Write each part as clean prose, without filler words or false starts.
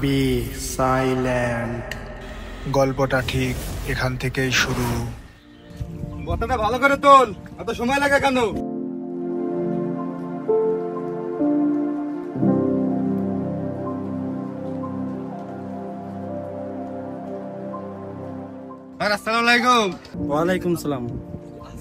Be silent. গল্পটা ঠিক এখান থেকেই শুরু। বটাটা ভালো করে তোল, এত সময় লাগে কেন? আসসালামু আলাইকুম। ওয়ালাইকুম সালাম।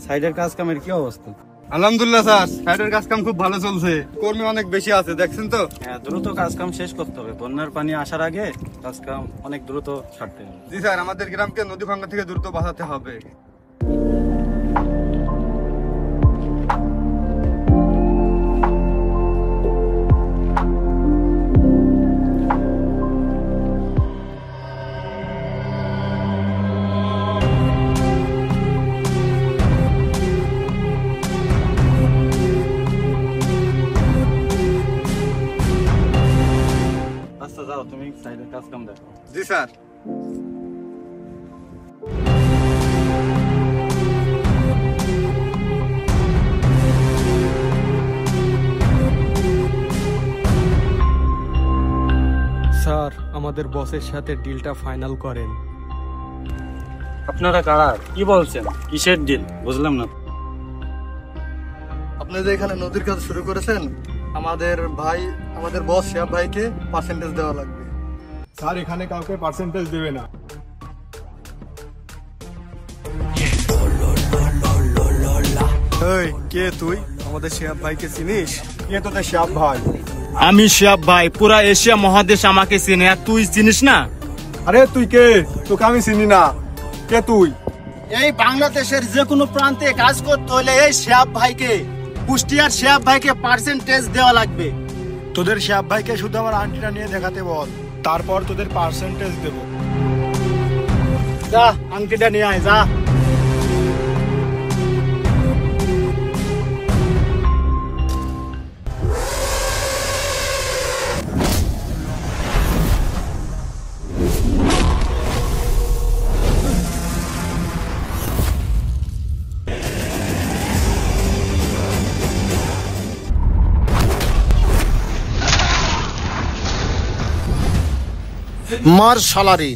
সাইডের কাজ কামের কি অবস্থা? আলহামদুলিল্লাহ স্যার, সাইডের কাজ কাম খুব ভালো চলছে, কর্মী অনেক বেশি আছে, দেখছেন তো? হ্যাঁ, দ্রুত কাজ কাম শেষ করতে হবে, বন্যার পানি আসার আগে কাজ কাম অনেক দ্রুত ছাড়তে হবে। জি স্যার, আমাদের গ্রামকে নদী ভাঙ্গা থেকে দ্রুত বাঁচাতে হবে। আচ্ছা যাও, তুমি সাইডের কাজ কাম দেখো। জি স্যার। স্যার, আমাদের বসের সাথে ডিলটা ফাইনাল করেন। আপনারা কারা? কি বলছেন? কিসের ডিল? বুঝলাম না। আপনি যে এখানে নদীর কাজ শুরু করেছেন, আমাদের বস শিহাব ভাইকে পার্সেন্টেজ দেওয়া লাগবে। স্যার, এখানে কাউকে পার্সেন্টেজ দেবে না। এই কে তুই? আমাদের শিহাব ভাইকে চিনিস? কে তোদের শিহাব ভাই? আমি শিহাব ভাই, পুরা এশিয়া মহাদেশ আমাকে চিনে, আর তুই চিনিস না? আরে তুই কে? তোকে আমি চিনি না। কে তুই? এই বাংলাদেশের যে কোনো প্রান্তে কাজ করতে হলে এই শিহাব ভাইকে, কুষ্টিয়ার শিহাব ভাইকে পার্সেন্টেজ দেওয়া লাগবে। তোদের শিহাব ভাইকে শুধু আমার আন্টিটা নিয়ে দেখাতে বল, তারপর তোদের পার্সেন্টেজ দেবো। যা, আংটিটা নিয়ে আয়, যা। মার শালারি।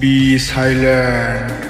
Be silent.